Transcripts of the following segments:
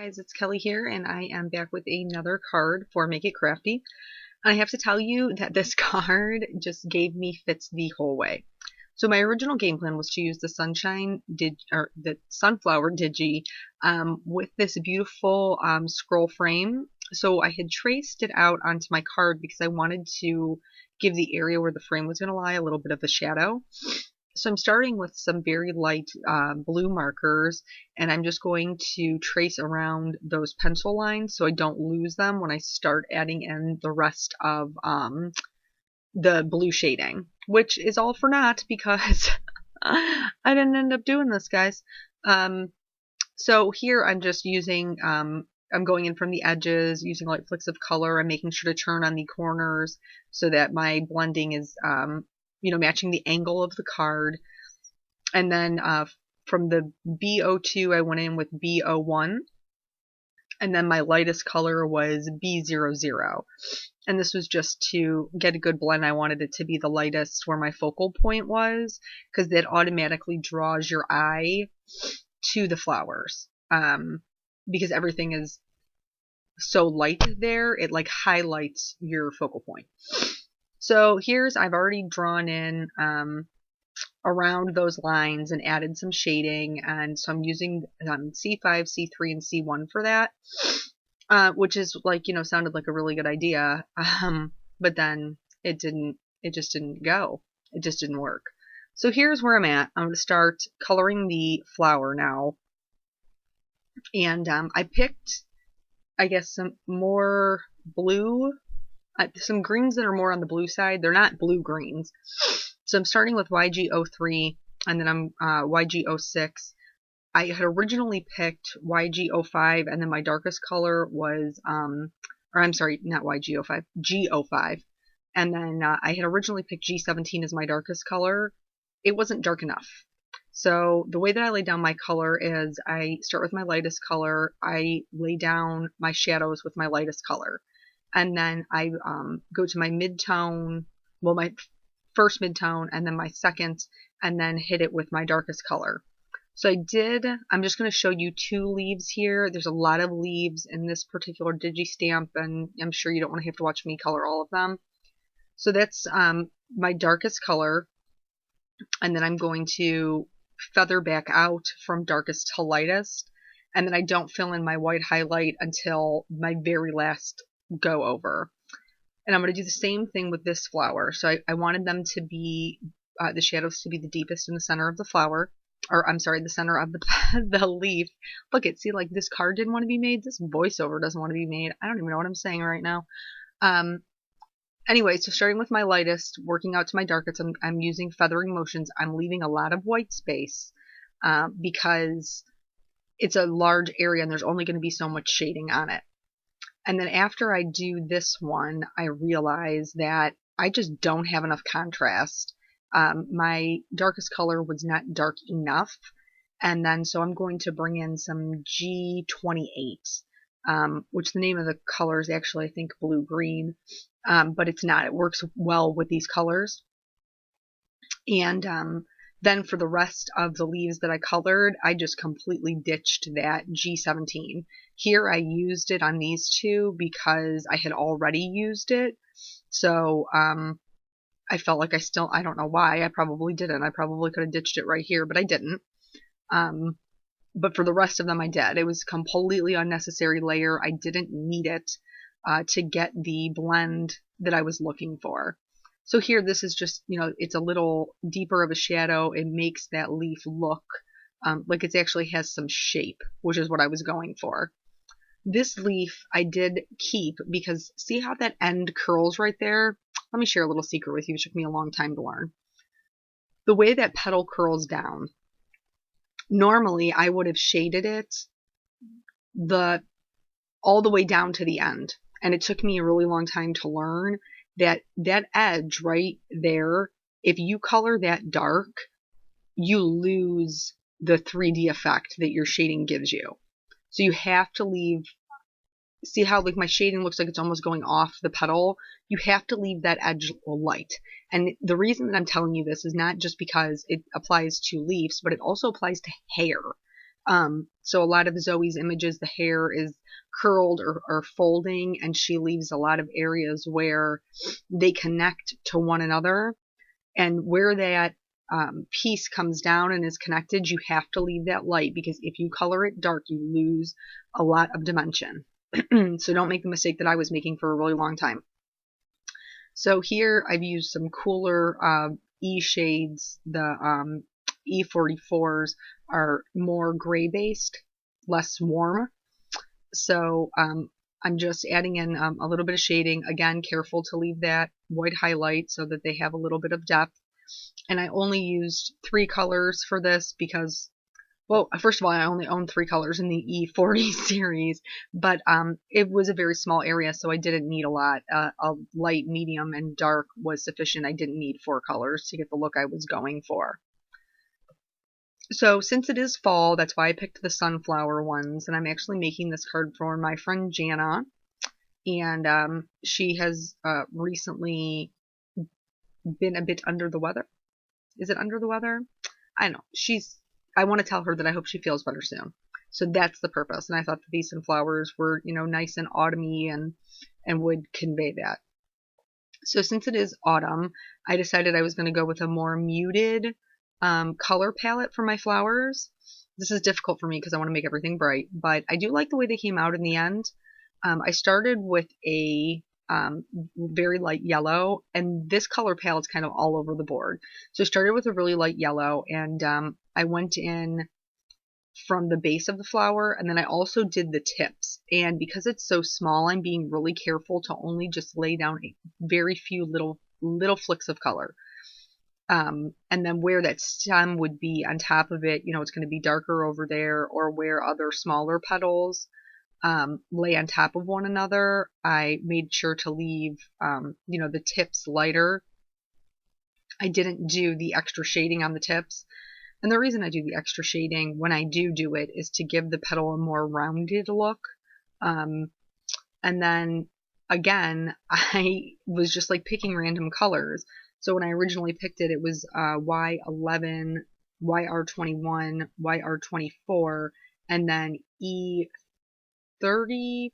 Guys, it's Kelly here, and I am back with another card for Make It Crafty. I have to tell you that this card just gave me fits the whole way. So my original game plan was to use the the Sunflower Digi with this beautiful scroll frame. So I had traced it out onto my card because I wanted to give the area where the frame was going to lie a little bit of a shadow. So I'm starting with some very light blue markers, and I'm just going to trace around those pencil lines so I don't lose them when I start adding in the rest of the blue shading, which is all for naught because I didn't end up doing this, guys. So here I'm just using, I'm going in from the edges, using light flicks of color. I'm making sure to turn on the corners so that my blending is matching the angle of the card. And then from the B02, I went in with B01. And then my lightest color was B00. And this was just to get a good blend. I wanted it to be the lightest where my focal point was, because that automatically draws your eye to the flowers. Because everything is so light there, it like highlights your focal point. So I've already drawn in around those lines and added some shading, and so I'm using C5, C3, and C1 for that, which is sounded like a really good idea, but then it just didn't go. It just didn't work. So here's where I'm at. I'm going to start coloring the flower now, and I picked, I guess, some more blue. Some greens that are more on the blue side. They're not blue greens. So I'm starting with YG03, and then I'm YG06. I had originally picked YG05, and then my darkest color was, or I'm sorry, not YG05, G05. And then I had originally picked G17 as my darkest color. It wasn't dark enough. So the way that I lay down my color is I start with my lightest color. I lay down my shadows with my lightest color. And then I go to my mid-tone, well, my first mid-tone, and then my second, and then hit it with my darkest color. So I'm just going to show you 2 leaves here. There's a lot of leaves in this particular digi-stamp, and I'm sure you don't want to have to watch me color all of them. So that's my darkest color, and then I'm going to feather back out from darkest to lightest, and then I don't fill in my white highlight until my very last go over. And I'm going to do the same thing with this flower. So I wanted them to be, the shadows to be the deepest in the center of the flower, or I'm sorry, the center of the leaf. Look, see, like this card didn't want to be made. This voiceover doesn't want to be made. I don't even know what I'm saying right now. Anyway, so starting with my lightest, working out to my darkest, I'm using feathering motions. I'm leaving a lot of white space because it's a large area and there's only going to be so much shading on it. And then after I do this one, I realize that I just don't have enough contrast. My darkest color was not dark enough. And then so I'm going to bring in some G28, which the name of the color is actually, I think, blue-green. But it's not. It works well with these colors. And then for the rest of the leaves that I colored, I just completely ditched that G17. Here I used it on these 2 because I had already used it. So I felt like I don't know why. I probably didn't. I probably could have ditched it right here, but I didn't. But for the rest of them, I did. It was a completely unnecessary layer. I didn't need it to get the blend that I was looking for. So here, this is just, it's a little deeper of a shadow. It makes that leaf look like it actually has some shape, which is what I was going for. This leaf I did keep because see how that end curls right there? Let me share a little secret with you. It took me a long time to learn. The way that petal curls down, normally I would have shaded it all the way down to the end. And it took me a really long time to learn that edge right there, if you color that dark, you lose the 3D effect that your shading gives you. So you have to leave, see how like my shading looks like it's almost going off the petal? You have to leave that edge light. And the reason that I'm telling you this is not just because it applies to leaves, but it also applies to hair. So a lot of Zoe's images, the hair is curled or folding, and she leaves a lot of areas where they connect to one another. And where that piece comes down and is connected, you have to leave that light, because if you color it dark, you lose a lot of dimension. So don't make the mistake that I was making for a really long time. So here I've used some cooler E shades. The E44s are more gray based, less warm. So I'm just adding in a little bit of shading. Again, careful to leave that white highlight so that they have a little bit of depth. And I only used 3 colors for this because, well, first of all, I only own 3 colors in the E40 series, but it was a very small area, so I didn't need a lot. A light, medium, and dark was sufficient. I didn't need 4 colors to get the look I was going for. So since it is fall, that's why I picked the sunflower ones, and I'm actually making this card for my friend Jana, and she has recently been a bit under the weather. Is it under the weather? I don't know. I want to tell her that I hope she feels better soon. So that's the purpose. And I thought that these sunflowers were, nice and autumny and would convey that. So since it is autumn, I decided I was going to go with a more muted color palette for my flowers. This is difficult for me because I want to make everything bright, but I do like the way they came out in the end. I started with a very light yellow, and this color palette's kind of all over the board. So I started with a really light yellow, and I went in from the base of the flower, and then I also did the tips. And because it's so small, I'm being really careful to only just lay down a very few little flicks of color. And then where that stem would be on top of it, it's going to be darker over there, or where other smaller petals lay on top of one another, I made sure to leave, the tips lighter. I didn't do the extra shading on the tips. And the reason I do the extra shading when I do it is to give the petal a more rounded look. And then again, I was just like picking random colors. So when I originally picked it, it was Y11, YR21, YR24, and then E35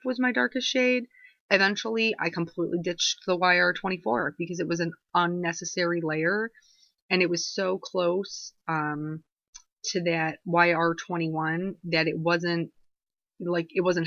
was my darkest shade. Eventually, I completely ditched the YR24 because it was an unnecessary layer, and it was so close to that YR21 that it wasn't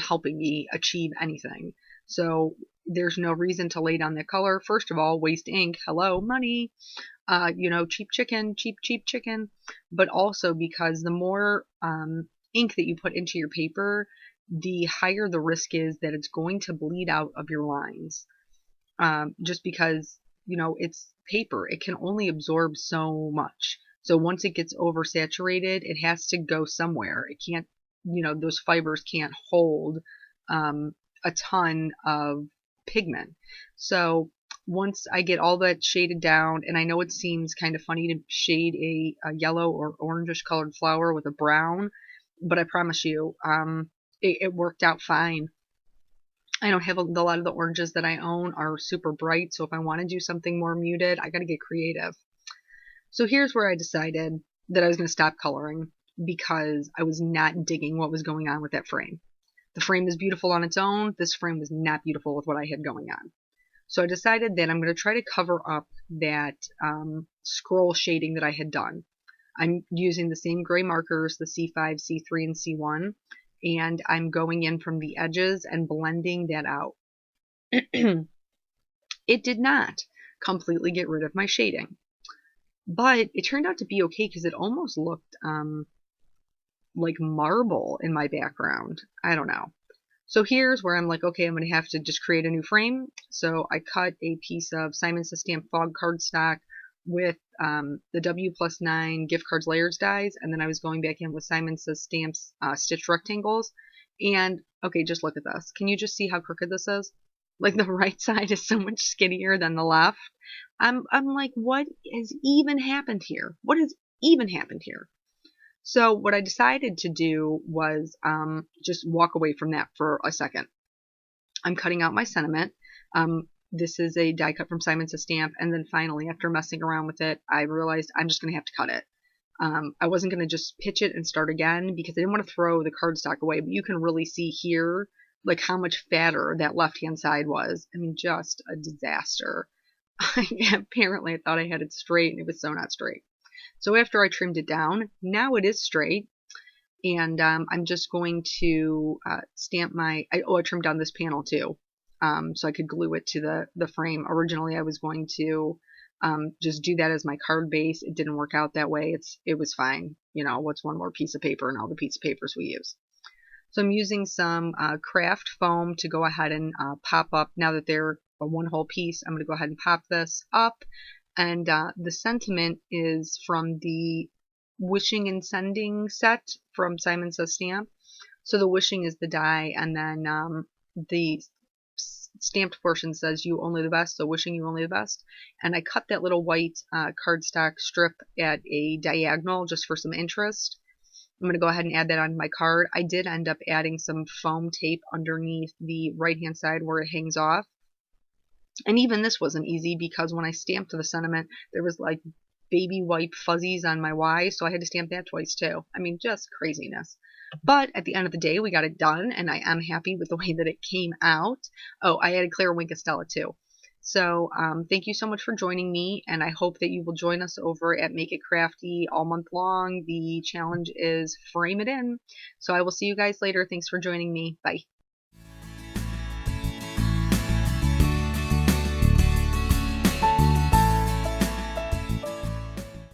helping me achieve anything. So there's no reason to lay down that color. First of all, waste ink. Hello, money. Cheap chicken. But also because the more ink that you put into your paper, the higher the risk is that it's going to bleed out of your lines. Just because, it's paper. It can only absorb so much. So once it gets oversaturated, it has to go somewhere. It can't, those fibers can't hold a ton of pigment. So once I get all that shaded down, and I know it seems kind of funny to shade a yellow or orangish colored flower with a brown, but I promise you, it worked out fine. I don't have a lot of the oranges that I own are super bright, so if I want to do something more muted, I got to get creative. So here's where I decided that I was going to stop coloring because I was not digging what was going on with that frame. The frame is beautiful on its own. This frame was not beautiful with what I had going on. So I decided that I'm going to try to cover up that scroll shading that I had done. I'm using the same gray markers, the C5, C3, and C1, and I'm going in from the edges and blending that out. It did not completely get rid of my shading, but it turned out to be okay because it almost looked like marble in my background. I don't know. So here's where I'm like, okay, I'm going to have to just create a new frame. So I cut a piece of Simon Says Stamp fog cardstock with the W+9 gift cards layers dies, and then I was going back in with Simon Says Stamp's stitch rectangles. And okay, just look at this. Can you just see how crooked this is? Like the right side is so much skinnier than the left. I'm like, what has even happened here? What has even happened here? So what I decided to do was just walk away from that for a second. I'm cutting out my sentiment. This is a die cut from Simon Says Stamp, and then finally, after messing around with it, I realized I'm just going to have to cut it. I wasn't going to just pitch it and start again because I didn't want to throw the cardstock away, but you can really see here like how much fatter that left-hand side was. I mean, just a disaster. Apparently I thought I had it straight and it was so not straight. So after I trimmed it down, now it is straight. And I'm just going to stamp I trimmed down this panel too, so I could glue it to the frame. Originally, I was going to just do that as my card base. It didn't work out that way. It was fine. You know, what's one more piece of paper and all the piece of papers we use? So I'm using some craft foam to go ahead and pop up. Now that they're a one whole piece, I'm going to go ahead and pop this up. And the sentiment is from the Wishing and Sending set from Simon Says Stamp. So the wishing is the die, and then the stamped portion says you only the best, so wishing you only the best. And I cut that little white cardstock strip at a diagonal just for some interest. I'm going to go ahead and add that onto my card. I did end up adding some foam tape underneath the right hand side where it hangs off. And even this wasn't easy because when I stamped the sentiment, there was like baby wipe fuzzies on my Y, so I had to stamp that twice too. I mean, just craziness. But at the end of the day, we got it done, and I am happy with the way that it came out. Oh, I added Claire Winkestella too. So thank you so much for joining me, and I hope that you will join us over at Make It Crafty all month long. The challenge is Frame It In. So I will see you guys later. Thanks for joining me. Bye.